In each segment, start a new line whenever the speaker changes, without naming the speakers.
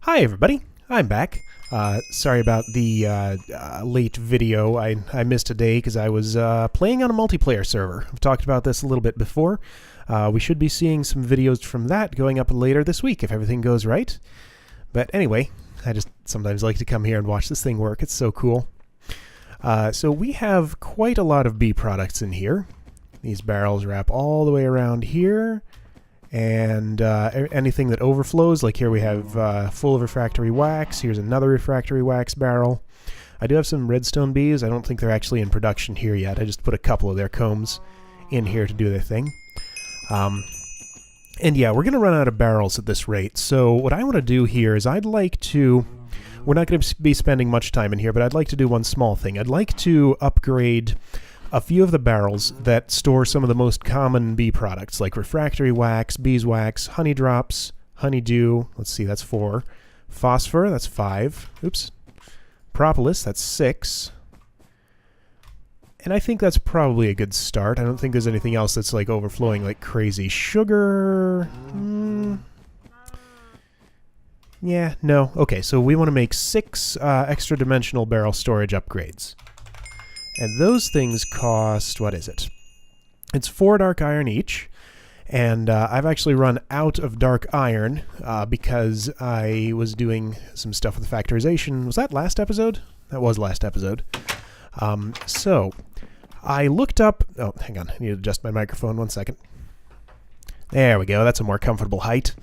Hi everybody, I'm back. Sorry about the late video. I missed a day because I was playing on a multiplayer server. I've talked about this a little bit before. We should be seeing some videos from that going up later this week if everything goes right. But anyway, I just sometimes like to come here and watch this thing work. It's so cool. So we have quite a lot of bee products in here. These barrels wrap all the way around here. And anything that overflows, like here we have full of refractory wax. Here's another refractory wax barrel. I do have some redstone bees. I don't think they're actually in production here yet. I just put a couple of their combs in here to do their thing. And yeah, we're going to run out of barrels at this rate. So what I want to do here is I'd like to... We're not going to be spending much time in here, but I'd like to do one small thing. I'd like to upgrade a few of the barrels that store some of the most common bee products, like refractory wax, beeswax, honey drops, honeydew, let's see, that's 4. Phosphor, that's 5. Oops. Propolis, that's 6. And I think that's probably a good start. I don't think there's anything else that's like overflowing like crazy. Sugar... Yeah, no. Okay, so we want to make 6 extra dimensional barrel storage upgrades. And those things cost, what is it? It's 4 dark iron each. And I've actually run out of dark iron because I was doing some stuff with factorization. Was that last episode? That was last episode. So I looked up... Oh, hang on. I need to adjust my microphone 1 second. There we go. That's a more comfortable height.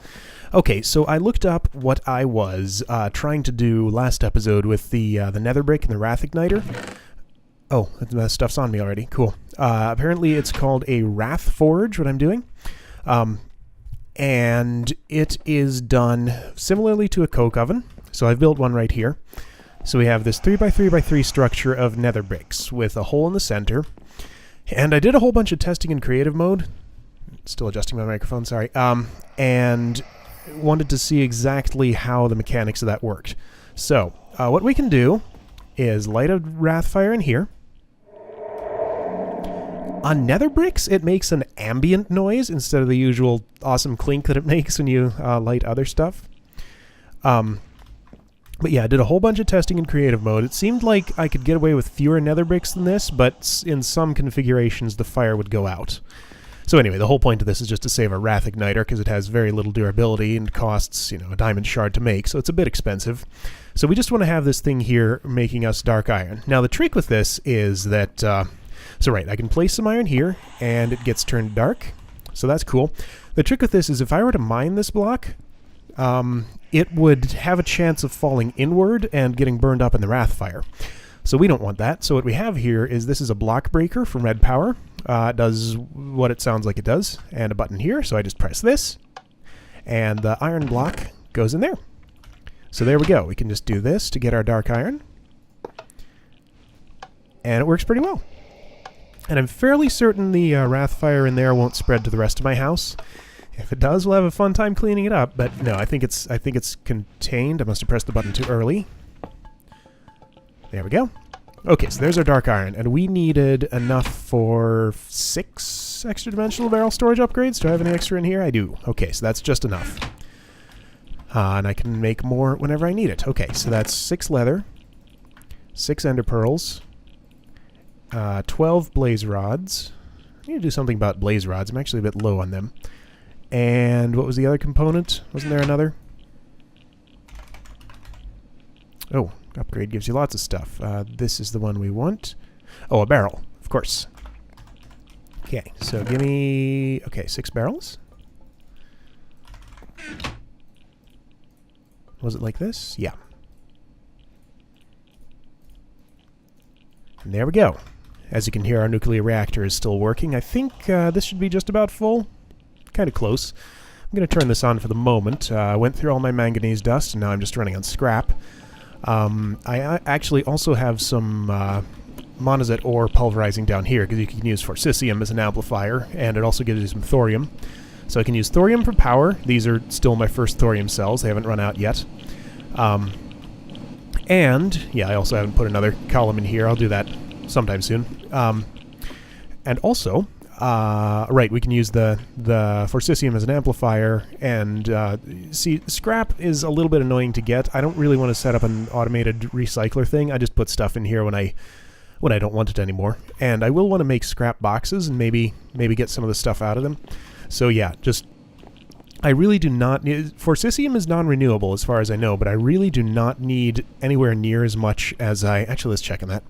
Okay, so I looked up what I was trying to do last episode with the nether brick and the wrath igniter. Oh, that stuff's on me already. Cool. Apparently it's called a wrath forge, what I'm doing. And it is done similarly to a coke oven. So I've built one right here. So we have this 3x3x3 structure of nether bricks with a hole in the center. And I did a whole bunch of testing in creative mode. Still adjusting my microphone, sorry. And wanted to see exactly how the mechanics of that worked. So what we can do is light a wrath fire in here. On nether bricks, it makes an ambient noise instead of the usual awesome clink that it makes when you light other stuff. But yeah, I did a whole bunch of testing in creative mode. It seemed like I could get away with fewer nether bricks than this, but in some configurations the fire would go out. So anyway, the whole point of this is just to save a wrath igniter because it has very little durability and costs, you know, a diamond shard to make, so it's a bit expensive. So we just want to have this thing here making us dark iron. Now the trick with this is that, so right, I can place some iron here and it gets turned dark, so that's cool. The trick with this is if I were to mine this block, it would have a chance of falling inward and getting burned up in the wrath fire. So we don't want that. So what we have here is this is a block breaker from Red Power. It does what it sounds like it does, and a button here, so I just press this, and the iron block goes in there. So there we go. We can just do this to get our dark iron, and it works pretty well. And I'm fairly certain the wrath fire in there won't spread to the rest of my house. If it does, we'll have a fun time cleaning it up, but no, I think it's contained. I must have pressed the button too early. There we go. Okay, so there's our dark iron, and we needed enough for 6 extra dimensional barrel storage upgrades. Do I have any extra in here? I do. Okay, so that's just enough. And I can make more whenever I need it. Okay, so that's 6 leather, 6 ender pearls, 12 blaze rods. I need to do something about blaze rods. I'm actually a bit low on them. And what was the other component? Wasn't there another? Oh. Upgrade gives you lots of stuff. This is the one we want. Oh, a barrel, of course. Okay, so give me... Okay, 6 barrels. Was it like this? Yeah. And there we go. As you can hear, our nuclear reactor is still working. I think this should be just about full. Kind of close. I'm going to turn this on for the moment. I went through all my manganese dust, and now I'm just running on scrap. I actually also have some monazite ore pulverizing down here because you can use forcicium as an amplifier, and it also gives you some thorium. So I can use thorium for power. These are still my first thorium cells. They haven't run out yet. And, yeah, I also haven't put another column in here. I'll do that sometime soon. And also, Right, we can use the forcisium as an amplifier, and see, scrap is a little bit annoying to get. I don't really want to set up an automated recycler thing. I just put stuff in here when I don't want it anymore. And I will want to make scrap boxes and maybe get some of the stuff out of them. So yeah, I really do not need... Forcisium is non-renewable as far as I know, but I really do not need anywhere near as much as I... Actually, let's check on that.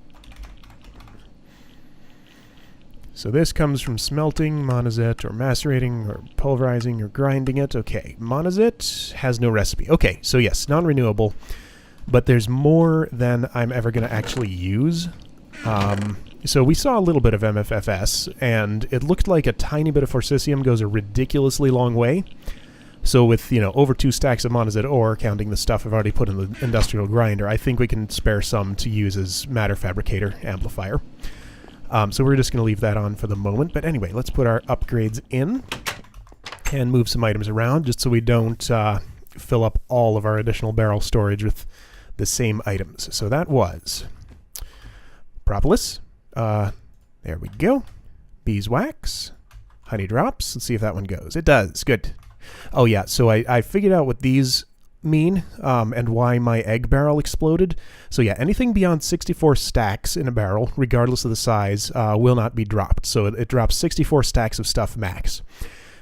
So this comes from smelting, monazite, or macerating, or pulverizing, or grinding it. Okay, monazite has no recipe. Okay, so yes, non-renewable, but there's more than I'm ever going to actually use. So we saw a little bit of MFFS, and it looked like a tiny bit of forcisium goes a ridiculously long way. So with, over 2 stacks of monazite ore, counting the stuff I've already put in the industrial grinder, I think we can spare some to use as matter fabricator amplifier. So we're just going to leave that on for the moment. But anyway, let's put our upgrades in and move some items around just so we don't fill up all of our additional barrel storage with the same items. So that was propolis. There we go. Beeswax. Honey drops. Let's see if that one goes. It does. Good. Oh yeah, so I figured out what these mean and why my egg barrel exploded. So yeah, anything beyond 64 stacks in a barrel, regardless of the size, will not be dropped. So it drops 64 stacks of stuff max.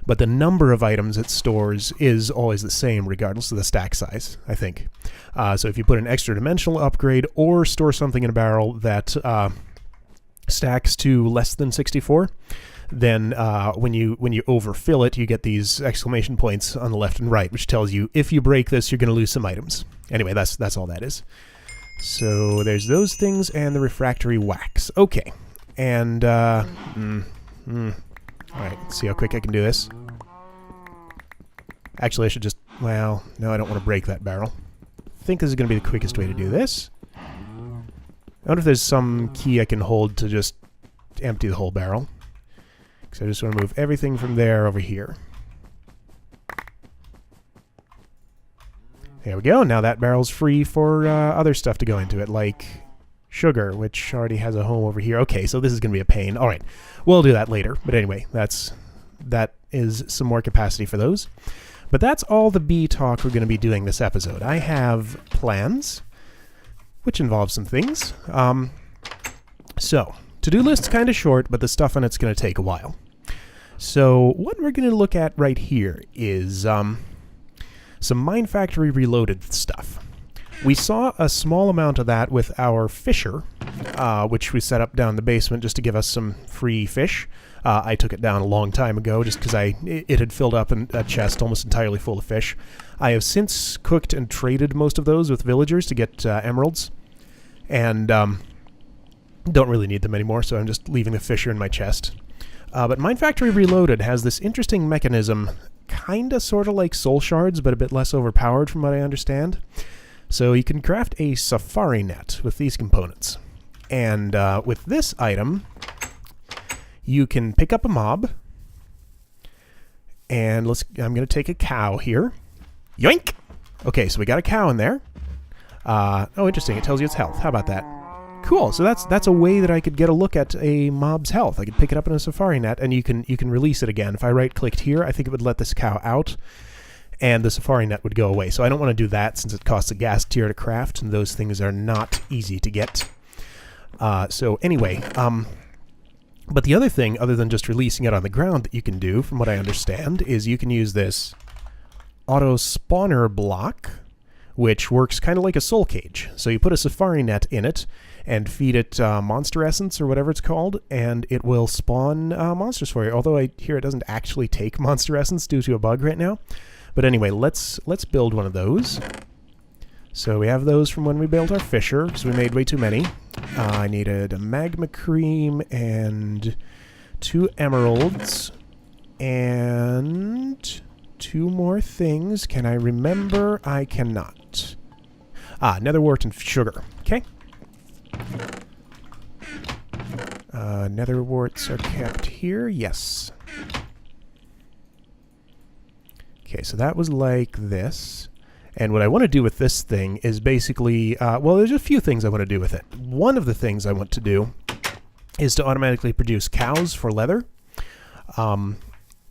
But the number of items it stores is always the same, regardless of the stack size, I think. So if you put an extra dimensional upgrade or store something in a barrel that stacks to less than 64, then when you overfill it, you get these exclamation points on the left and right, which tells you if you break this, you're going to lose some items. Anyway, that's all that is. So there's those things and the refractory wax. Okay, and all right, let's see how quick I can do this. Actually, I should just... Well, no, I don't want to break that barrel. I think this is going to be the quickest way to do this. I wonder if there's some key I can hold to just empty the whole barrel. So I just want to move everything from there over here. There we go. Now that barrel's free for other stuff to go into it, like sugar, which already has a home over here. Okay, so this is going to be a pain. All right, we'll do that later. But anyway, that is some more capacity for those. But that's all the bee talk we're going to be doing this episode. I have plans, which involve some things. So... To-do list's kind of short, but the stuff on it's going to take a while. So what we're going to look at right here is some MineFactory Reloaded stuff. We saw a small amount of that with our fisher, which we set up down in the basement just to give us some free fish. I took it down a long time ago just because it had filled up a chest almost entirely full of fish. I have since cooked and traded most of those with villagers to get emeralds. And... don't really need them anymore, so I'm just leaving the fisher in my chest. But MineFactory Reloaded has this interesting mechanism, kinda sorta like soul shards, but a bit less overpowered from what I understand. So you can craft a safari net with these components. And with this item, you can pick up a mob. And I'm going to take a cow here. Yoink! Okay, so we got a cow in there. Oh, interesting. It tells you its health. How about that? Cool. So that's a way that I could get a look at a mob's health. I could pick it up in a safari net, and you can release it again. If I right-clicked here, I think it would let this cow out, and the safari net would go away. So I don't want to do that since it costs a gas tier to craft, and those things are not easy to get. So anyway, but the other thing, other than just releasing it on the ground, that you can do, from what I understand, is you can use this auto spawner block, which works kind of like a soul cage. So you put a safari net in it and feed it monster essence or whatever it's called, and it will spawn monsters for you. Although I hear it doesn't actually take monster essence due to a bug right now. But anyway, let's build one of those. So we have those from when we built our fisher, because we made way too many. I needed a magma cream and 2 emeralds and 2 more things. Can I remember? I cannot. Netherwort and sugar. Okay. Netherworts are kept here. Yes. Okay, so that was like this. And what I want to do with this thing is basically, well, there's a few things I want to do with it. One of the things I want to do is to automatically produce cows for leather.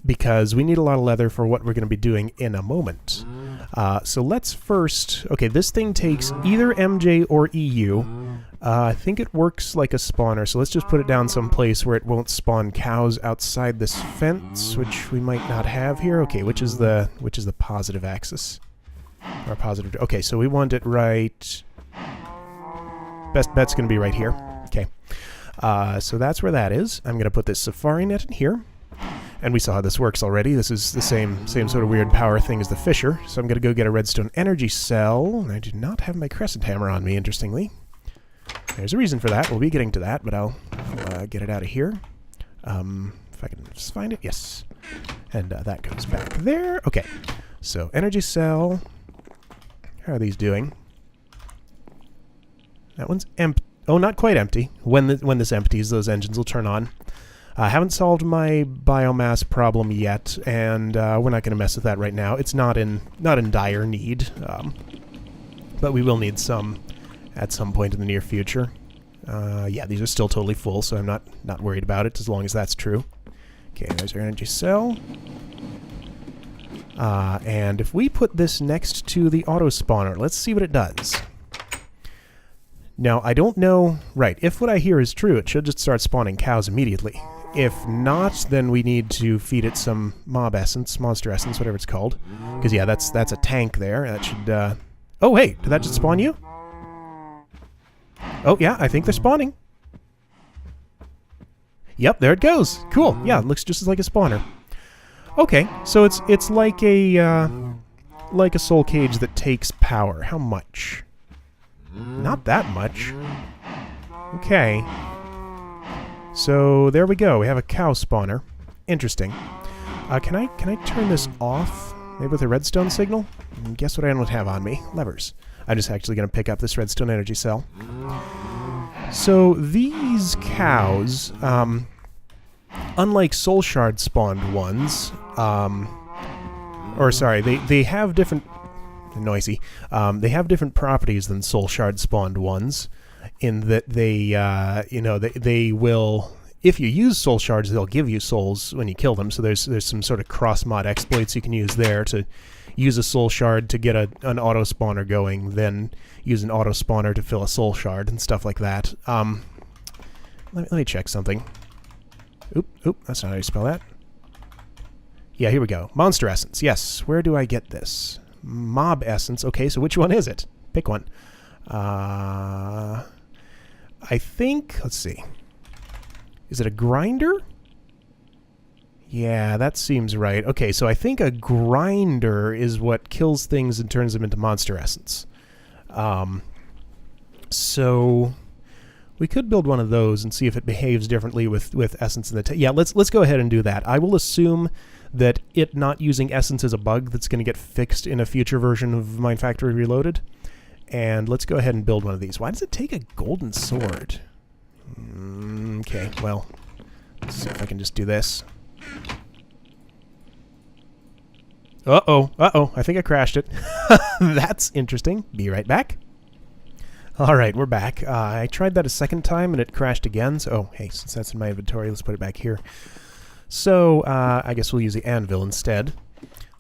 because we need a lot of leather for what we're going to be doing in a moment. So let's first... Okay, this thing takes either MJ or EU. I think it works like a spawner, so let's just put it down someplace where it won't spawn cows outside this fence, which we might not have here. Okay, which is the positive axis? Or positive... Okay, so we want it right... Best bet's going to be right here. Okay. So that's where that is. I'm going to put this safari net in here. And we saw how this works already. This is the same sort of weird power thing as the fisher. So I'm going to go get a redstone energy cell. And I do not have my crescent hammer on me, interestingly. There's a reason for that. We'll be getting to that, but I'll get it out of here. If I can just find it. Yes. And that goes back there. Okay. So energy cell. How are these doing? That one's empty. Oh, not quite empty. When this empties, those engines will turn on. I haven't solved my biomass problem yet, and we're not going to mess with that right now. It's not in dire need, but we will need some at some point in the near future. Yeah, these are still totally full, so I'm not worried about it as long as that's true. Okay, there's our energy cell. And if we put this next to the auto spawner, let's see what it does. Now, I don't know... Right, if what I hear is true, it should just start spawning cows immediately. If not, then we need to feed it some mob essence, monster essence, whatever it's called. Because, yeah, that's a tank there. That should, Oh, hey, did that just spawn you? Oh, yeah, I think they're spawning. Yep, there it goes. Cool. Yeah, it looks just like a spawner. Okay, so it's like a soul cage that takes power. How much? Not that much. Okay. So there we go. We have a cow spawner. Interesting. Can I turn this off? Maybe with a redstone signal? And guess what I don't have on me? Levers. I'm just actually going to pick up this redstone energy cell. So these cows, unlike soul shard spawned ones, or sorry, they have different... Noisy. They have different properties than soul shard spawned ones. In that they, they will, if you use soul shards, they'll give you souls when you kill them. So there's some sort of cross-mod exploits you can use there to use a soul shard to get an auto spawner going, then use an auto spawner to fill a soul shard and stuff like that. Let me check something. Oop, that's not how you spell that. Yeah, here we go. Monster essence. Yes. Where do I get this? Mob essence. Okay, so which one is it? Pick one. I think, let's see. Is it a grinder? Yeah, that seems right. Okay, so I think a grinder is what kills things and turns them into monster essence. So we could build one of those and see if it behaves differently with essence in the yeah, let's go ahead and do that. I will assume that it not using essence is a bug that's going to get fixed in a future version of MineFactory Reloaded. And let's go ahead and build one of these. Why does it take a golden sword? Okay, well, let's see if I can just do this. Uh-oh, I think I crashed it. That's interesting. Be right back. Alright, we're back. I tried that a second time and it crashed again. So, oh, hey, since that's in my inventory, let's put it back here. So, I guess we'll use the anvil instead.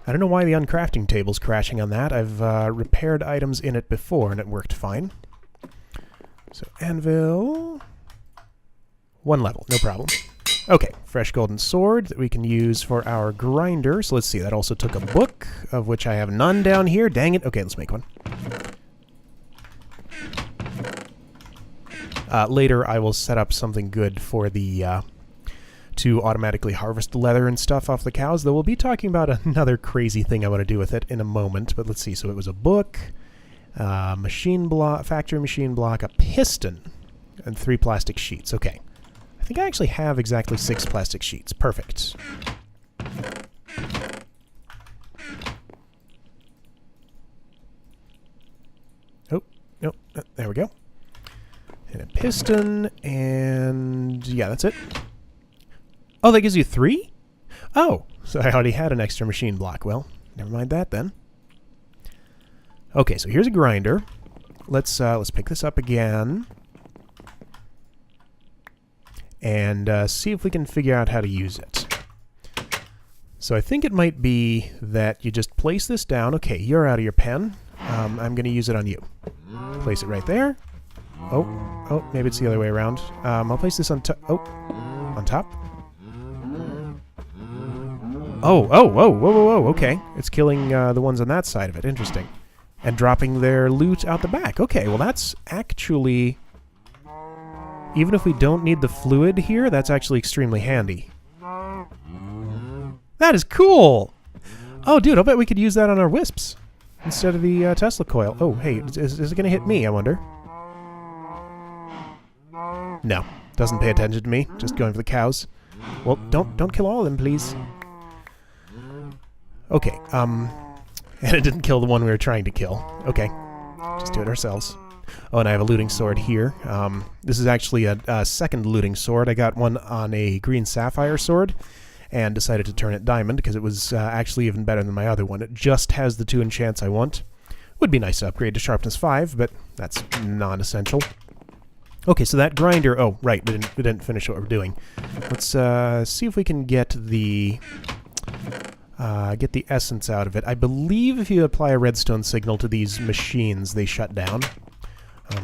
I don't know why the uncrafting table's crashing on that. I've repaired items in it before and it worked fine. So, anvil... 1 level, no problem. Okay, fresh golden sword that we can use for our grinder. So let's see, that also took a book, of which I have none down here. Dang it. Okay, let's make one. Later, I will set up something good for the... to automatically harvest the leather and stuff off the cows, though we'll be talking about another crazy thing I want to do with it in a moment. But let's see, so it was a book, machine block, factory machine block, a piston, and 3 plastic sheets. Okay. I think I actually have exactly 6 plastic sheets. Perfect. Oh, nope, there we go. And a piston, and yeah, that's it. Oh, that gives you 3? Oh, so I already had an extra machine block. Well, never mind that then. Okay, so here's a grinder. Let's pick this up again. And see if we can figure out how to use it. So I think it might be that you just place this down. Okay, you're out of your pen. I'm going to use it on you. Place it right there. Oh, maybe it's the other way around. I'll place this on top. Oh, on top. Whoa, okay. It's killing the ones on that side of it. Interesting. And dropping their loot out the back. Okay, well that's actually... Even if we don't need the fluid here, that's actually extremely handy. That is cool! Oh, dude, I'll bet we could use that on our wisps instead of the Tesla coil. Oh, hey, is it going to hit me, I wonder? No, doesn't pay attention to me. Just going for the cows. Well, don't kill all of them, please. Okay, and it didn't kill the one we were trying to kill. Okay, just do it ourselves. Oh, and I have a looting sword here. This is actually a second looting sword. I got one on a green sapphire sword and decided to turn it diamond because it was actually even better than my other one. It just has the 2 enchants I want. Would be nice to upgrade to sharpness 5, but that's non-essential. Okay, so that grinder... Oh, right, we didn't finish what we're doing. Let's see if we can get the essence out of it. I believe if you apply a redstone signal to these machines, they shut down.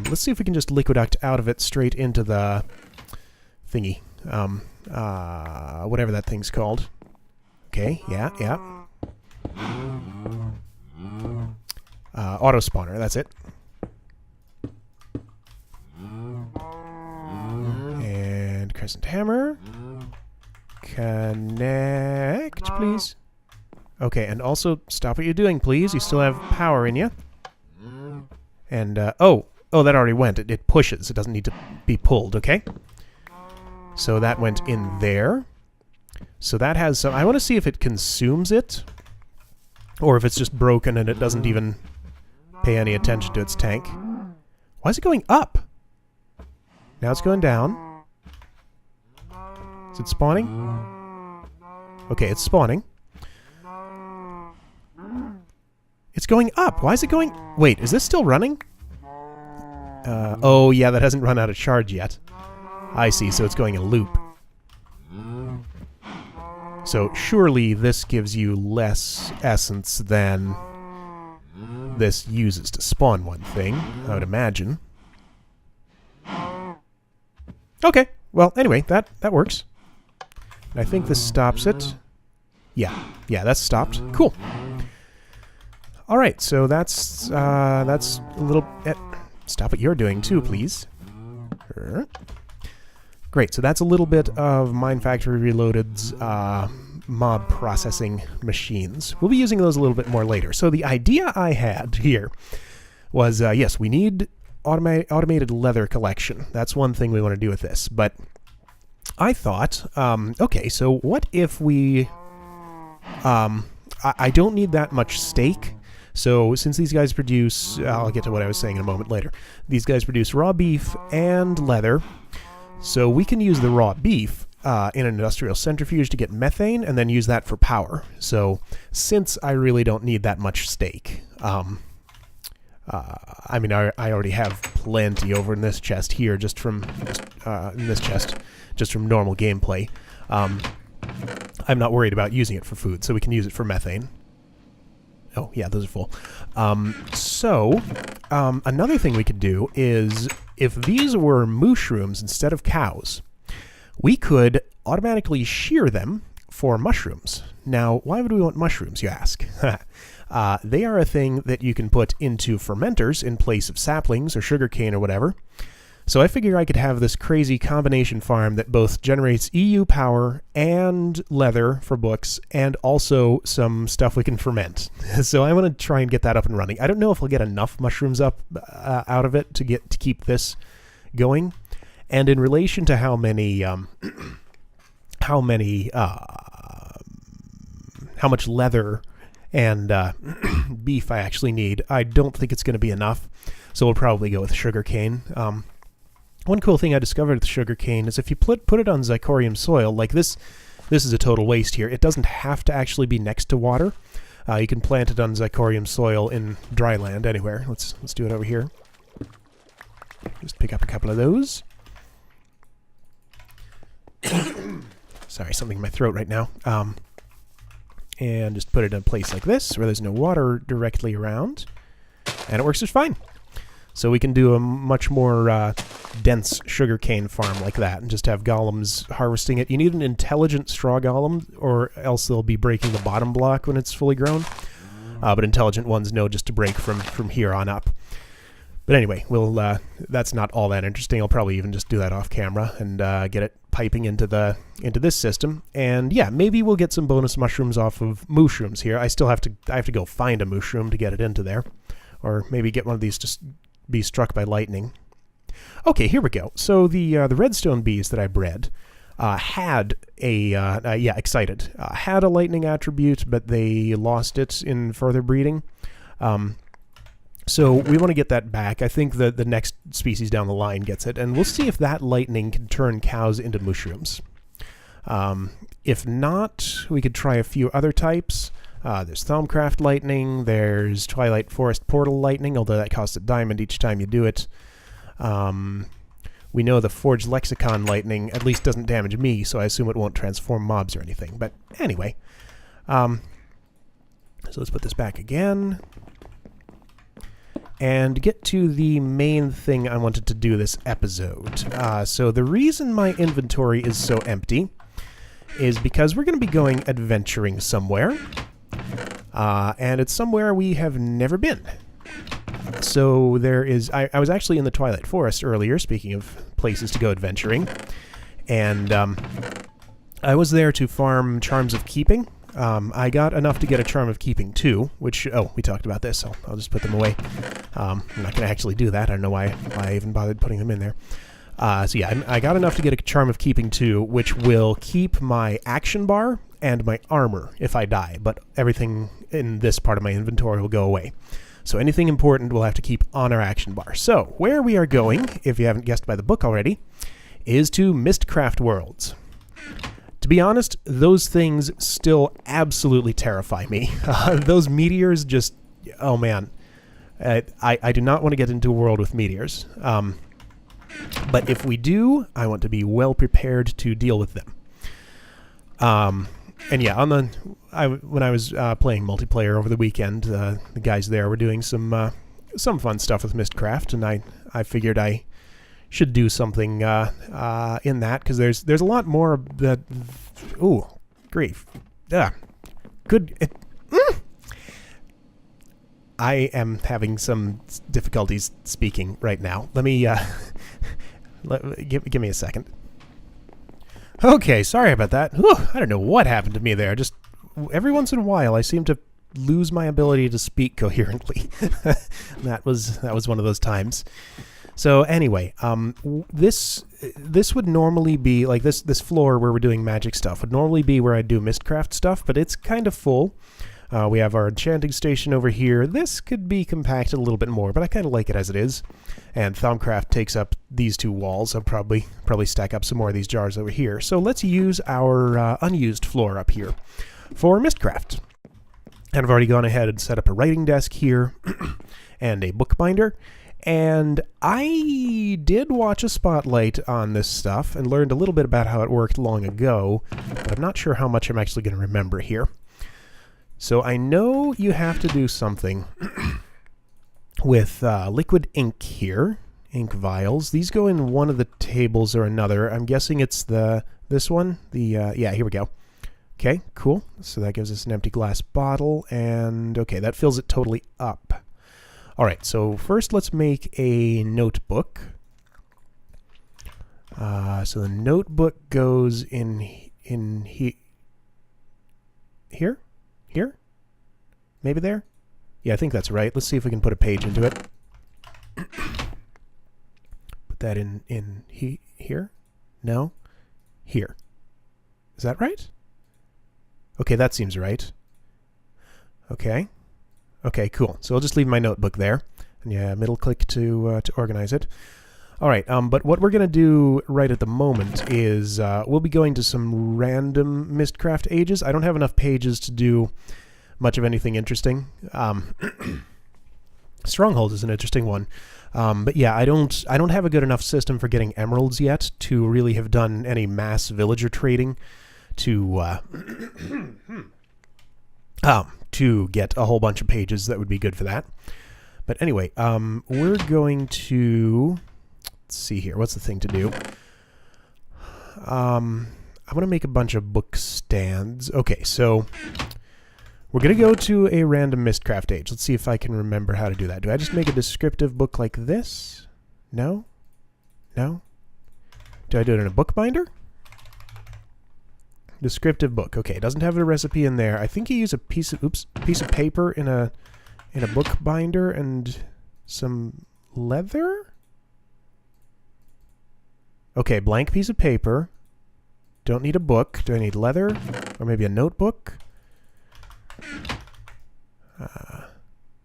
Let's see if we can just liquiduct out of it straight into the thingy. Whatever that thing's called. Okay, yeah. Auto spawner, that's it. And crescent hammer. Connect, please. Okay, and also stop what you're doing, please. You still have power in you. And, oh, that already went. It pushes. It doesn't need to be pulled, okay? So that went in there. So that has some... I want to see if it consumes it, or if it's just broken and it doesn't even pay any attention to its tank. Why is it going up? Now it's going down. Is it spawning? Okay, it's spawning. It's going up. Why is it going... Wait, is this still running? Oh, yeah, that hasn't run out of charge yet. I see, so it's going in a loop. So surely this gives you less essence than this uses to spawn one thing, I would imagine. Okay, well, anyway, that works. And I think this stops it. Yeah, that's stopped. Cool. All right, so that's a little... stop what you're doing, too, please. Great, so that's a little bit of MineFactory Reloaded's mob processing machines. We'll be using those a little bit more later. So the idea I had here was, yes, we need automated leather collection. That's one thing we want to do with this. But I thought, okay, so what if we... I don't need that much steak. So since these guys produce... I'll get to what I was saying in a moment later. These guys produce raw beef and leather. So we can use the raw beef in an industrial centrifuge to get methane and then use that for power. So since I really don't need that much steak... I mean, I already have plenty over in this chest here, just from normal gameplay. I'm not worried about using it for food, so we can use it for methane. Oh, yeah, those are full. Another thing we could do is, if these were mushrooms instead of cows, we could automatically shear them for mushrooms. Now, why would we want mushrooms, you ask? They are a thing that you can put into fermenters in place of saplings or sugarcane or whatever. So I figure I could have this crazy combination farm that both generates EU power and leather for books and also some stuff we can ferment. So I want to try and get that up and running. I don't know if I'll get enough mushrooms up out of it to keep this going. And in relation to how much leather and beef I actually need, I don't think it's going to be enough. So we'll probably go with sugarcane. One cool thing I discovered with sugarcane is if you put it on zirconium soil, like this is a total waste here. It doesn't have to actually be next to water. You can plant it on zirconium soil in dry land anywhere. Let's do it over here. Just pick up a couple of those. Sorry, something in my throat right now. and just put it in a place like this where there's no water directly around, and it works just fine. So we can do a much more dense sugarcane farm like that and just have golems harvesting it. You need an intelligent straw golem, or else they'll be breaking the bottom block when it's fully grown. But intelligent ones know just to break from here on up. But anyway, that's not all that interesting. I'll probably even just do that off camera and get it piping into this system. And yeah, maybe we'll get some bonus mushrooms off of mushrooms here. I have to go find a mushroom to get it into there, or maybe get one of these to be struck by lightning. Okay, here we go. So the redstone bees that I bred had had a lightning attribute, but they lost it in further breeding. So we want to get that back. I think the next species down the line gets it, and we'll see if that lightning can turn cows into mushrooms. If not, we could try a few other types. There's Thaumcraft lightning, there's Twilight Forest portal lightning, although that costs a diamond each time you do it. We know the Forged Lexicon lightning at least doesn't damage me, so I assume it won't transform mobs or anything. But anyway, so let's put this back again and get to the main thing I wanted to do this episode. So the reason my inventory is so empty is because we're going to be going adventuring somewhere. And it's somewhere we have never been. So there is... I was actually in the Twilight Forest earlier, speaking of places to go adventuring. And I was there to farm Charms of Keeping. I got enough to get a Charm of Keeping 2, which... Oh, we talked about this, so I'll just put them away. I'm not going to actually do that. I don't know why I even bothered putting them in there. So yeah, I got enough to get a Charm of Keeping 2, which will keep my action bar and my armor if I die, but everything in this part of my inventory will go away. So anything important we'll have to keep on our action bar. So where we are going, if you haven't guessed by the book already, is to Mystcraft worlds. To be honest, those things still absolutely terrify me. Those meteors just... Oh man. I do not want to get into a world with meteors. But if we do, I want to be well prepared to deal with them. And yeah, when I was playing multiplayer over the weekend, the guys there were doing some fun stuff with Mystcraft, and I figured I should do something in that, because there's a lot more that... Ooh, grief. I am having some difficulties speaking right now. Let me... give me a second. Okay, sorry about that. Whew, I don't know what happened to me there. Just every once in a while, I seem to lose my ability to speak coherently. That was one of those times. So anyway, this would normally be like this floor where we're doing magic stuff would normally be where I do Mystcraft stuff, but it's kind of full. We have our enchanting station over here. This could be compacted a little bit more, but I kind of like it as it is. And Thaumcraft takes up these two walls. I'll probably stack up some more of these jars over here. So let's use our unused floor up here for Mystcraft. And I've already gone ahead and set up a writing desk here and a bookbinder. And I did watch a spotlight on this stuff and learned a little bit about how it worked long ago, but I'm not sure how much I'm actually going to remember here. So I know you have to do something with liquid ink here, ink vials. These go in one of the tables or another. I'm guessing it's this one. Yeah, here we go. Okay, cool. So that gives us an empty glass bottle, and okay, that fills it totally up. All right, so first let's make a notebook. So the notebook goes in here? Here? Maybe there? Yeah, I think that's right. Let's see if we can put a page into it. Put that in here? No? Here. Is that right? Okay, that seems right. Okay. Okay, cool. So I'll just leave my notebook there. And yeah, middle click to organize it. All right, but what we're going to do right at the moment is we'll be going to some random Mystcraft ages. I don't have enough pages to do much of anything interesting. Stronghold is an interesting one. But yeah, I don't have a good enough system for getting emeralds yet to really have done any mass villager trading to to get a whole bunch of pages that would be good for that. But anyway, we're going to, let's see here, what's the thing to do? I want to make a bunch of book stands. Okay, so we're going to go to a random Mystcraft age. Let's see if I can remember how to do that. Do I just make a descriptive book like this? No? No? Do I do it in a bookbinder? Descriptive book. Okay, it doesn't have a recipe in there. I think you use a piece of paper in a bookbinder and some leather? Okay, blank piece of paper. Don't need a book. Do I need leather? Or maybe a notebook?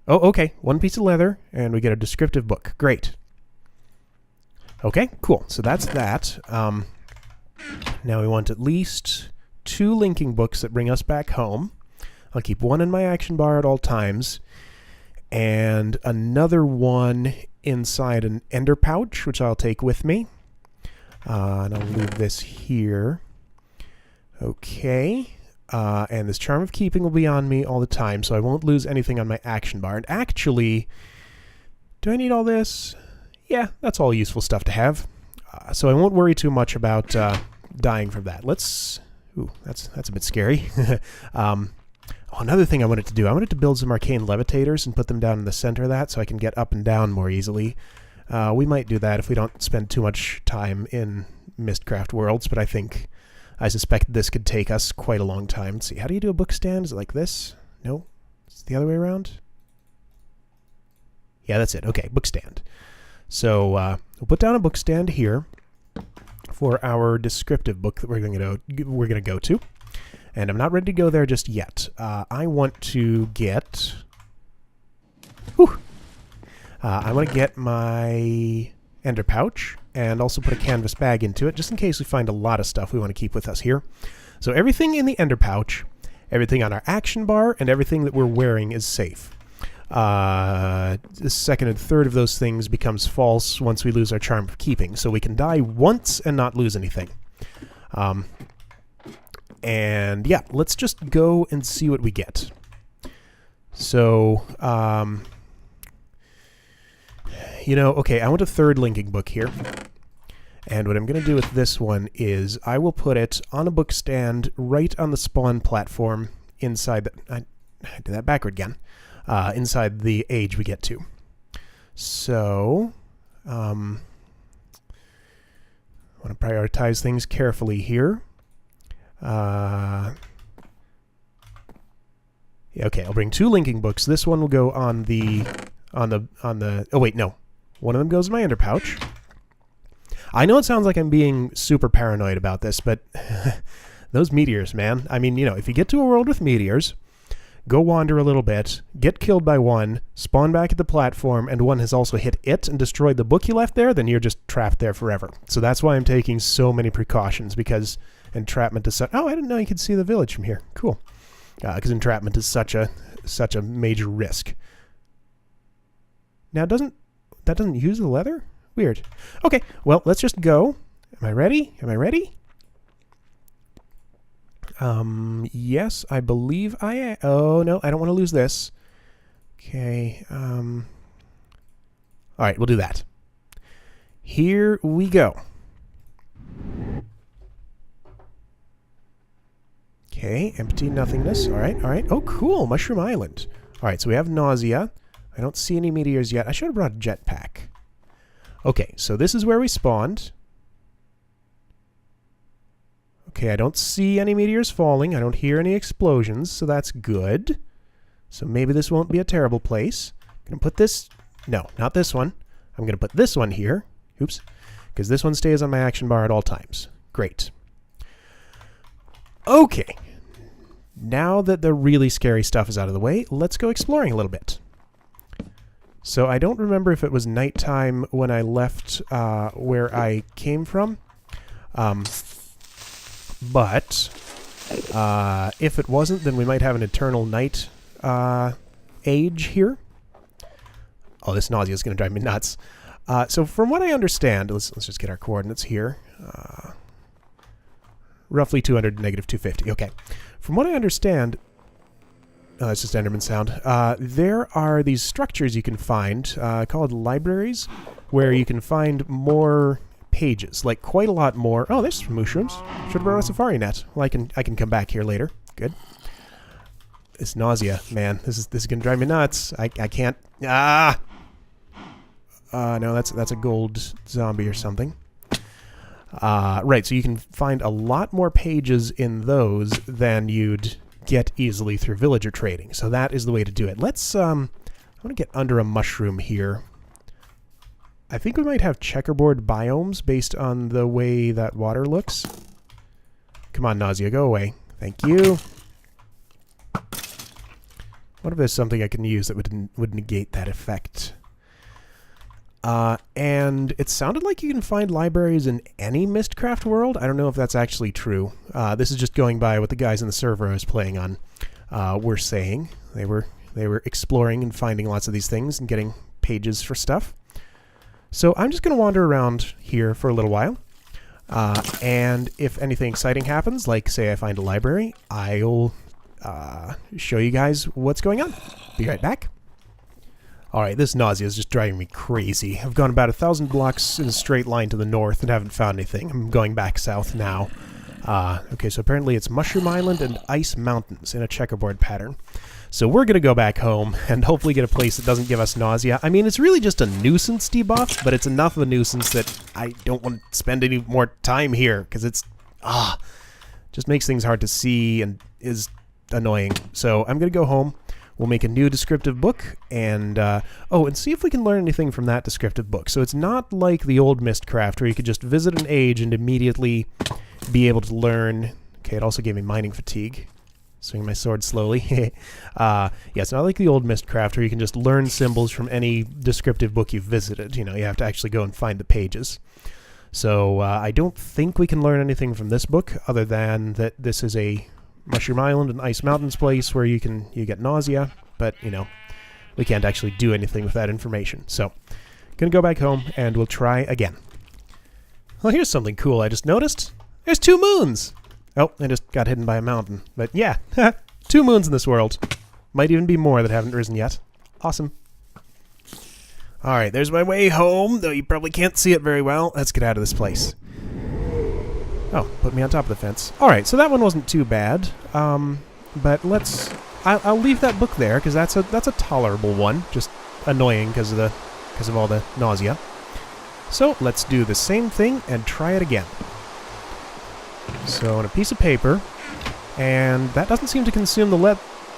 Oh, okay. One piece of leather, and we get a descriptive book. Great. Okay, cool. So that's that. Now we want at least 2 linking books that bring us back home. I'll keep one in my action bar at all times, and another one inside an ender pouch, which I'll take with me. And I'll leave this here. Okay. And this Charm of Keeping will be on me all the time, so I won't lose anything on my action bar. And actually, do I need all this? Yeah, that's all useful stuff to have. So I won't worry too much about dying from that. Let's... Ooh, that's a bit scary. Another thing I wanted to do, I wanted to build some arcane levitators and put them down in the center of that so I can get up and down more easily. We might do that if we don't spend too much time in Mystcraft worlds, but I suspect this could take us quite a long time. Let's see, how do you do a book stand? Is it like this? No? It's the other way around? Yeah, that's it. Okay, book stand. So we'll put down a book stand here for our descriptive book that we're going to go to. And I'm not ready to go there just yet. I want to get... I want to get my ender pouch and also put a canvas bag into it, just in case we find a lot of stuff we want to keep with us here. So everything in the ender pouch, everything on our action bar, and everything that we're wearing is safe. The second and third of those things becomes false once we lose our Charm of Keeping. So we can die once and not lose anything. And yeah, let's just go and see what we get. So, okay, I want a third linking book here. And what I'm going to do with this one is I will put it on a book stand right on the spawn platform inside the... I did that backward again. Inside the age we get to. So, I want to prioritize things carefully here. Yeah, okay, I'll bring 2 linking books. This one will go on the oh wait, no. One of them goes in my ender pouch. I know it sounds like I'm being super paranoid about this, but those meteors, man. I mean, if you get to a world with meteors, go wander a little bit, get killed by one, spawn back at the platform, and one has also hit it and destroyed the book you left there, then you're just trapped there forever. So that's why I'm taking so many precautions, because entrapment is such... Oh, I didn't know you could see the village from here. Cool. Because entrapment is such a major risk. Now, that doesn't use the leather? Weird. Okay, well, let's just go. Am I ready? Am I ready? Yes, I believe I am. Oh, no, I don't want to lose this. Okay, all right, we'll do that. Here we go. Okay, empty nothingness. All right, all right. Oh, cool, Mushroom Island. All right, so we have nausea. I don't see any meteors yet. I should have brought a jetpack. Okay, so this is where we spawned. Okay, I don't see any meteors falling. I don't hear any explosions, so that's good. So maybe this won't be a terrible place. I'm going to put this... No, not this one. I'm going to put this one here. Oops. Because this one stays on my action bar at all times. Great. Okay. Now that the really scary stuff is out of the way, let's go exploring a little bit. So I don't remember if it was nighttime when I left where I came from. But if it wasn't, then we might have an eternal night age here. Oh, this nausea is going to drive me nuts. So from what I understand, let's just get our coordinates here. Roughly 200 to negative 250. Okay. From what I understand... Oh, that's just Enderman sound. There are these structures you can find called libraries where you can find more pages, like quite a lot more. Oh, there's some mushrooms. Should have brought a safari net. Well, I can come back here later. Good. This nausea, man. This is gonna drive me nuts. I can't. No, that's a gold zombie or something. Right, so you can find a lot more pages in those than you'd get easily through villager trading. So that is the way to do it. Let's I want to get under a mushroom here. I think we might have checkerboard biomes based on the way that water looks. Come on, nausea, go away. Thank you. What if there's something I can use that would negate that effect? And it sounded like you can find libraries in any Mystcraft world. I don't know if that's actually true. This is just going by what the guys in the server I was playing on were saying. They were exploring and finding lots of these things and getting pages for stuff. So I'm just going to wander around here for a little while. And if anything exciting happens, like say I find a library, I'll show you guys what's going on. Be right back. Alright, this nausea is just driving me crazy. I've gone about 1,000 blocks in a straight line to the north and haven't found anything. I'm going back south now. Okay, so apparently it's Mushroom Island and Ice Mountains in a checkerboard pattern. So we're going to go back home and hopefully get a place that doesn't give us nausea. I mean, it's really just a nuisance debuff, but it's enough of a nuisance that I don't want to spend any more time here, because it's, just makes things hard to see and is annoying. So I'm going to go home. We'll make a new descriptive book, and and see if we can learn anything from that descriptive book. So it's not like the old Mystcraft where you could just visit an age and immediately be able to learn. Okay, it also gave me mining fatigue. Swing my sword slowly. Yeah, it's not like the old Mystcraft where you can just learn symbols from any descriptive book you've visited. You know, you have to actually go and find the pages. So I don't think we can learn anything from this book other than that this is a Mushroom Island and Ice Mountains place where you get nausea, but you know, we can't actually do anything with that information. So, gonna go back home and we'll try again. Well, here's something cool I just noticed. There's 2 moons! Oh, I just got hidden by a mountain. But yeah, 2 moons in this world. Might even be more that haven't risen yet. Awesome. Alright, there's my way home, though you probably can't see it very well. Let's get out of this place. Oh, put me on top of the fence. Alright, so that one wasn't too bad. But I'll leave that book there, because that's a tolerable one. Just annoying because of all the nausea. So let's do the same thing and try it again. So on a piece of paper, and that doesn't seem to consume the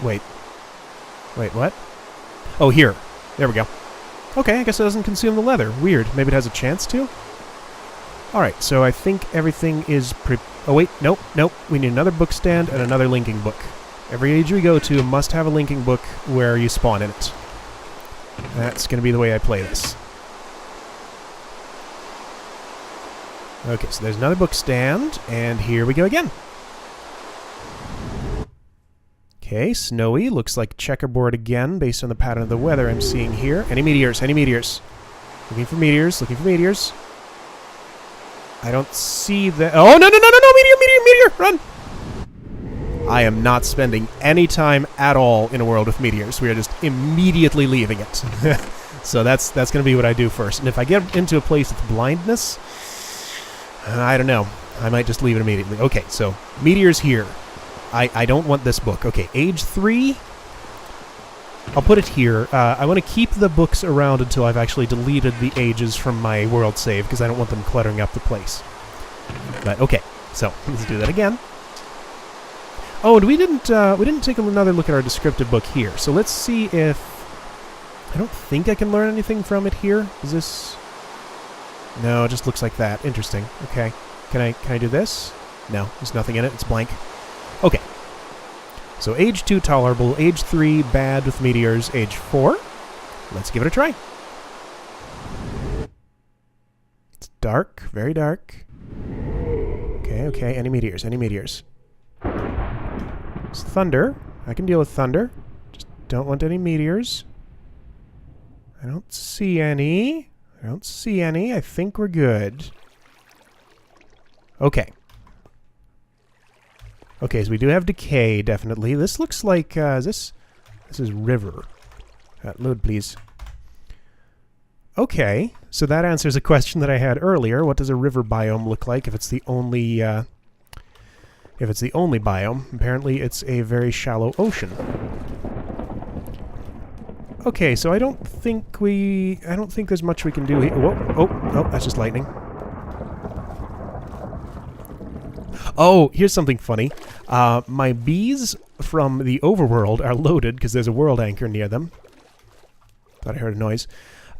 Wait, what? Oh, here. There we go. Okay, I guess it doesn't consume the leather. Weird. Maybe it has a chance to? Alright, so I think everything is oh wait, nope. We need another book stand and another linking book. Every age we go to must have a linking book where you spawn in it. That's going to be the way I play this. Okay, so there's another book stand, and here we go again. Okay, snowy. Looks like checkerboard again, based on the pattern of the weather I'm seeing here. Any meteors? Any meteors? Looking for meteors. Looking for meteors. I don't see the... Oh, no! Meteor! Run! I am not spending any time at all in a world with meteors. We are just immediately leaving it. So that's going to be what I do first. And if I get into a place with blindness... I don't know. I might just leave it immediately. Okay, so meteors here. I don't want this book. Okay, age 3. I'll put it here. I want to keep the books around until I've actually deleted the ages from my world save, because I don't want them cluttering up the place. But okay, so let's do that again. Oh, and we didn't take another look at our descriptive book here. So let's see if... I don't think I can learn anything from it here. Is this... No, it just looks like that. Interesting. Okay. Can I do this? No, there's nothing in it. It's blank. Okay. So age 2 tolerable, age 3 bad with meteors, age 4. Let's give it a try. It's dark, very dark. Okay, any meteors, any meteors. It's thunder. I can deal with thunder. Just don't want any meteors. I don't see any. I think we're good. Okay. Okay, so we do have decay, definitely. This looks like, is this... This is river. Load, please. Okay, so that answers a question that I had earlier. What does a river biome look like if it's the only biome? Apparently it's a very shallow ocean. Okay, so I don't think there's much we can do here. Whoa, oh, that's just lightning. Oh, here's something funny. My bees from the overworld are loaded because there's a world anchor near them. Thought I heard a noise.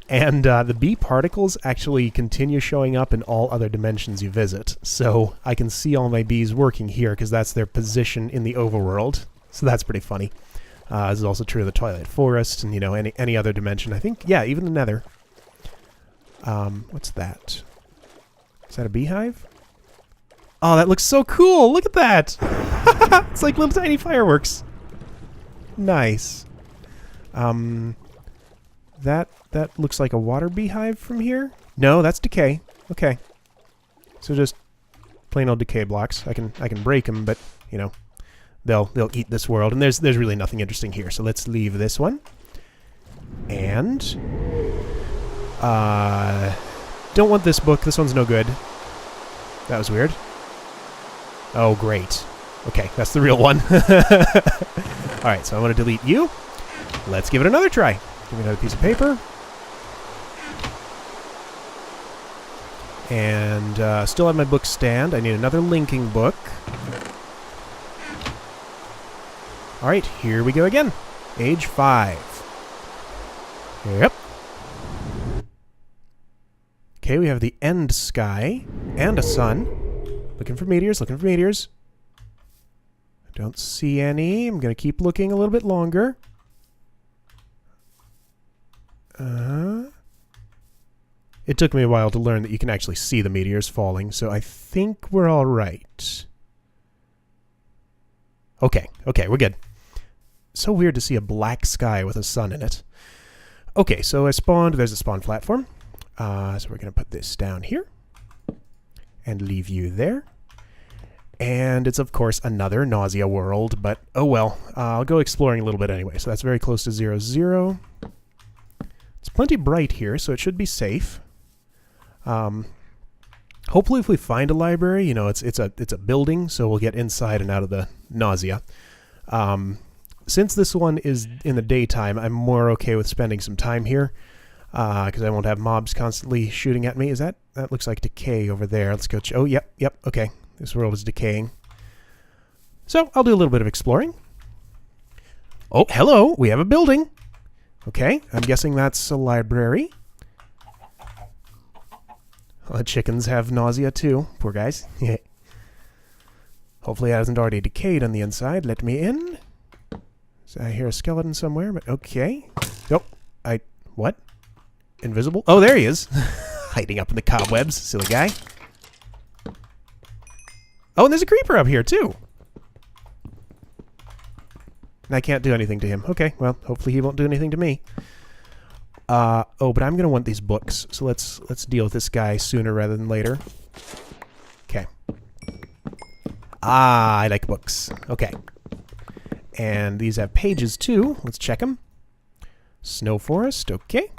And the bee particles actually continue showing up in all other dimensions you visit. So I can see all my bees working here because that's their position in the overworld. So that's pretty funny. This is also true of the Twilight Forest and, you know, any other dimension. I think, yeah, even the Nether. What's that? Is that a beehive? Oh, that looks so cool! Look at that! It's like little tiny fireworks. Nice. That looks like a water beehive from here. No, that's decay. Okay. So just plain old decay blocks. I can break them, but you know, they'll eat this world, and there's really nothing interesting here. So let's leave this one. And don't want this book. This one's no good. That was weird. Oh, great. Okay, that's the real one. Alright, so I want to delete you. Let's give it another try. Give me another piece of paper. And still have my book stand. I need another linking book. Alright, here we go again. Age 5. Yep. Okay, we have the end sky and a sun. Looking for meteors, looking for meteors. I don't see any. I'm going to keep looking a little bit longer. It took me a while to learn that you can actually see the meteors falling, so I think we're all right. Okay, we're good. So weird to see a black sky with a sun in it. Okay, so I spawned. There's a spawn platform. So we're going to put this down here. And leave you there. And it's, of course, another nausea world, but oh well. I'll go exploring a little bit anyway. So that's very close to 0, 0. It's plenty bright here, so it should be safe. Hopefully if we find a library, you know, it's a building, so we'll get inside and out of the nausea. Since this one is in the daytime, I'm more okay with spending some time here. Because I won't have mobs constantly shooting at me. That looks like decay over there. Let's go. Oh, yep, okay. This world is decaying. So, I'll do a little bit of exploring. Oh, hello! We have a building! Okay, I'm guessing that's a library. Well, the chickens have nausea too. Poor guys. Hopefully it hasn't already decayed on the inside. Let me in. So I hear a skeleton somewhere, but okay. Nope. What? Invisible? Oh, there he is. Hiding up in the cobwebs. Silly guy. Oh, and there's a creeper up here, too. And I can't do anything to him. Okay, well, hopefully he won't do anything to me. Oh, but I'm going to want these books. So let's deal with this guy sooner rather than later. Okay. I like books. Okay. And these have pages, too. Let's check them. Snow forest. Okay.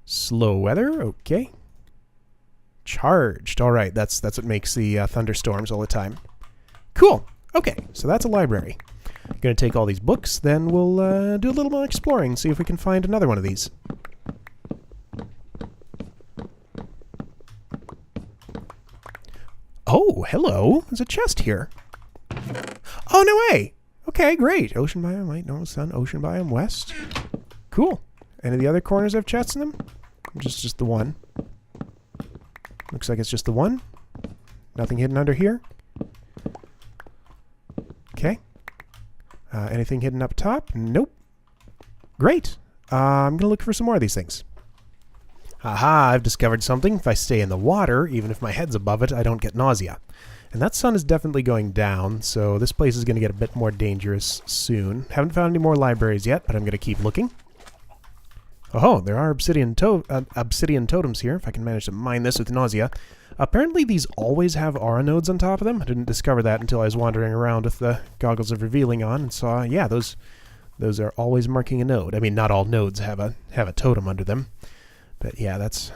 Slow weather, okay. Charged, all right. That's what makes the thunderstorms all the time. Cool. Okay, so that's a library. Gonna take all these books, then we'll do a little more exploring, see if we can find another one of these. Oh, hello. There's a chest here. Oh, no way. Okay, great. Ocean biome, light, normal sun, ocean biome, west. Cool. Any of the other corners have chests in them? Just the one. Looks like it's just the one. Nothing hidden under here. Okay. Anything hidden up top? Nope. Great. I'm going to look for some more of these things. Aha, I've discovered something. If I stay in the water, even if my head's above it, I don't get nausea. And that sun is definitely going down, so this place is going to get a bit more dangerous soon. Haven't found any more libraries yet, but I'm going to keep looking. Oh, there are obsidian totems here, if I can manage to mine this with nausea. Apparently these always have aura nodes on top of them. I didn't discover that until I was wandering around with the goggles of revealing on and saw, yeah, those Those are always marking a node. I mean, not all nodes have a totem under them. But yeah, that's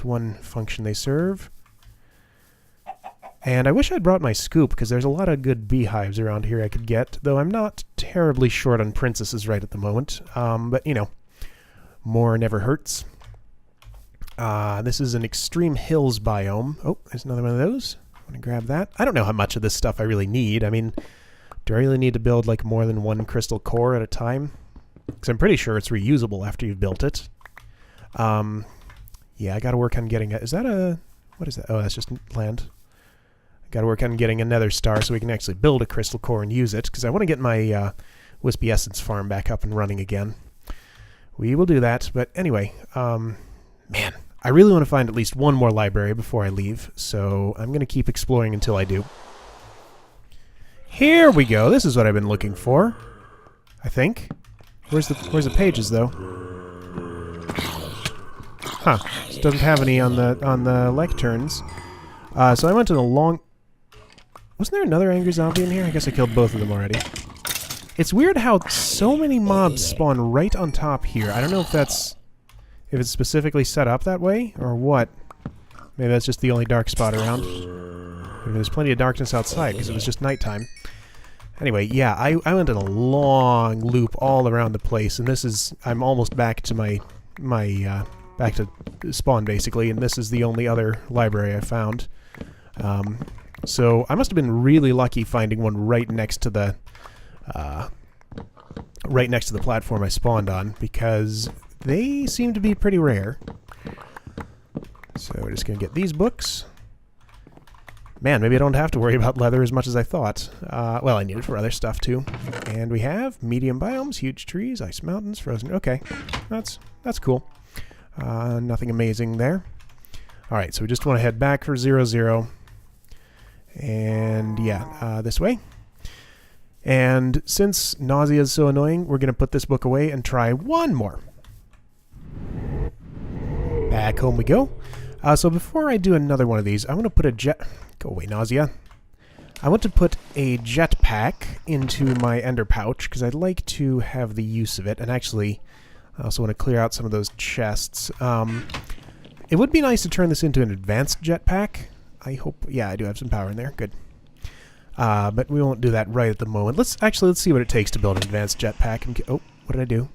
one function they serve. And I wish I'd brought my scoop, because there's a lot of good beehives around here I could get, though I'm not terribly short on princesses right at the moment. But, you know, more never hurts. This is an extreme hills biome. Oh, there's another one of those. I want to grab that. I don't know how much of this stuff I really need. I mean, do I really need to build like more than one crystal core at a time? Because I'm pretty sure it's reusable after you've built it. Yeah, I got to work on getting is that a... What is that? Oh, that's just land. Got to work on getting another star so we can actually build a crystal core and use it, because I want to get my Wispy Essence farm back up and running again. We will do that, but anyway, man, I really want to find at least one more library before I leave, so I'm going to keep exploring until I do. Here we go. This is what I've been looking for, I think. Where's the pages, though? Huh. It doesn't have any on the lecterns. So I went to the long... Wasn't there another angry zombie in here? I guess I killed both of them already. It's weird how so many mobs spawn right on top here. I don't know if it's specifically set up that way or what. Maybe that's just the only dark spot around. Maybe there's plenty of darkness outside because it was just nighttime. Anyway, yeah, I went in a long loop all around the place, and this is... I'm almost back to my back to spawn, basically, and this is the only other library I found. So I must have been really lucky finding one right next to the platform I spawned on, because they seem to be pretty rare. So we're just going to get these books. Man, maybe I don't have to worry about leather as much as I thought. Well, I need it for other stuff, too. And we have medium biomes, huge trees, ice mountains, frozen... Okay, that's cool. Nothing amazing there. Alright, so we just want to head back for 0-0. And yeah, this way. And since nausea is so annoying, we're going to put this book away and try one more. Back home we go. So before I do another one of these, I want to put a Go away, nausea. I want to put a jetpack into my ender pouch, because I'd like to have the use of it. And actually, I also want to clear out some of those chests. It would be nice to turn this into an advanced jetpack. I hope... Yeah, I do have some power in there. Good. But we won't do that right at the moment. Let's see what it takes to build an advanced jetpack. Oh, what did I do?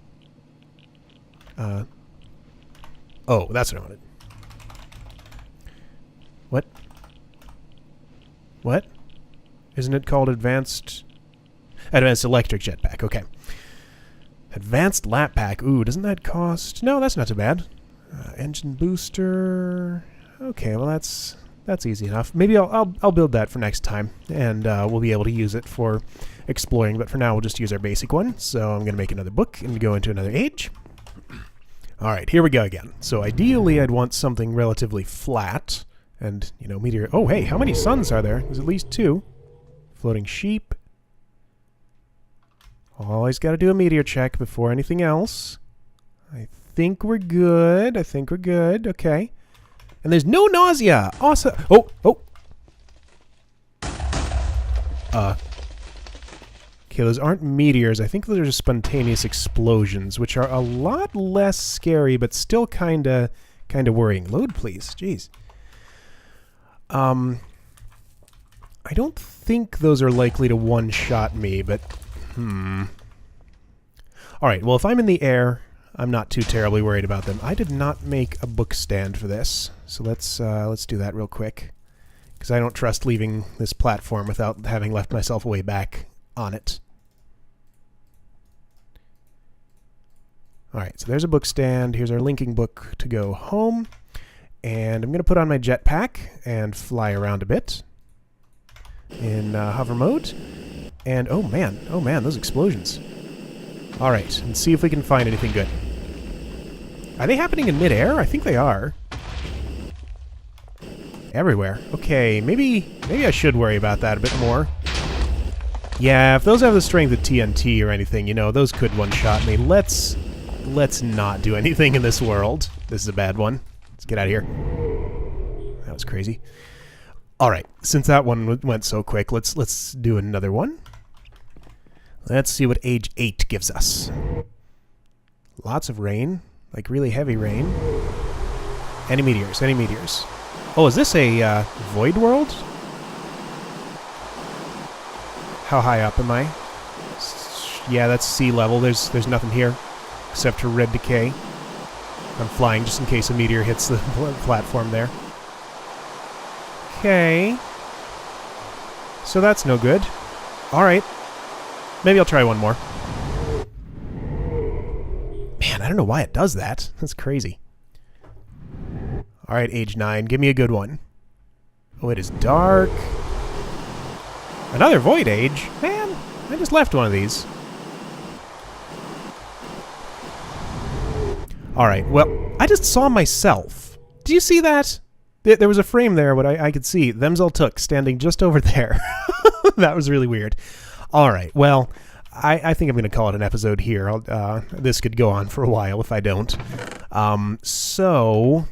Oh, that's what I wanted. What? What? Isn't it called advanced... Advanced electric jetpack, okay. Advanced lap pack. Ooh, doesn't that cost... No, that's not too bad. Engine booster... Okay, well that's easy enough. Maybe I'll build that for next time, and we'll be able to use it for exploring, but for now we'll just use our basic one. So I'm going to make another book and go into another age. Alright, here we go again. So ideally I'd want something relatively flat, and, you know, meteor... Oh, hey, how many suns are there? There's at least 2. Floating sheep. Always got to do a meteor check before anything else. I think we're good. Okay. And there's no nausea! Awesome! Oh! Okay, those aren't meteors. I think those are just spontaneous explosions, which are a lot less scary, but still kinda worrying. Load, please. Jeez. I don't think those are likely to one-shot me, but... Alright, well, if I'm in the air, I'm not too terribly worried about them. I did not make a book stand for this, so let's do that real quick, because I don't trust leaving this platform without having left myself way back on it. Alright, so there's a book stand. Here's our linking book to go home. And I'm going to put on my jetpack and fly around a bit in hover mode. And oh man, those explosions. Alright, and see if we can find anything good. Are they happening in midair? I think they are. Everywhere. Okay, maybe I should worry about that a bit more. Yeah, if those have the strength of TNT or anything, you know, those could one-shot me. Let's not do anything in this world. This is a bad one. Let's get out of here. That was crazy. Alright, since that one went so quick, let's do another one. Let's see what age 8 gives us. Lots of rain, like really heavy rain. Any meteors, any meteors. Oh, is this a void world? How high up am I? Yeah, that's sea level. There's nothing here except for red decay. I'm flying just in case a meteor hits the platform there. Okay. So that's no good. Alright. Maybe I'll try one more. Man, I don't know why it does that. That's crazy. Alright, age 9. Give me a good one. Oh, it is dark. Another void age? Man, I just left one of these. Alright, well, I just saw myself. Do you see that? There was a frame there, but I could see them's all took standing just over there. That was really weird. Alright, well, I think I'm going to call it an episode here. This could go on for a while if I don't. So,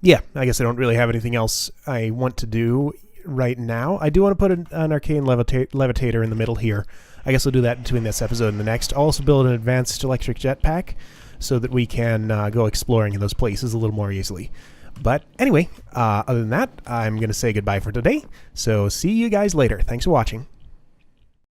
yeah, I guess I don't really have anything else I want to do right now. I do want to put an arcane levitator in the middle here. I guess I'll do that between this episode and the next. I'll also build an advanced electric jetpack so that we can go exploring in those places a little more easily. But anyway, other than that, I'm going to say goodbye for today. So see you guys later. Thanks for watching.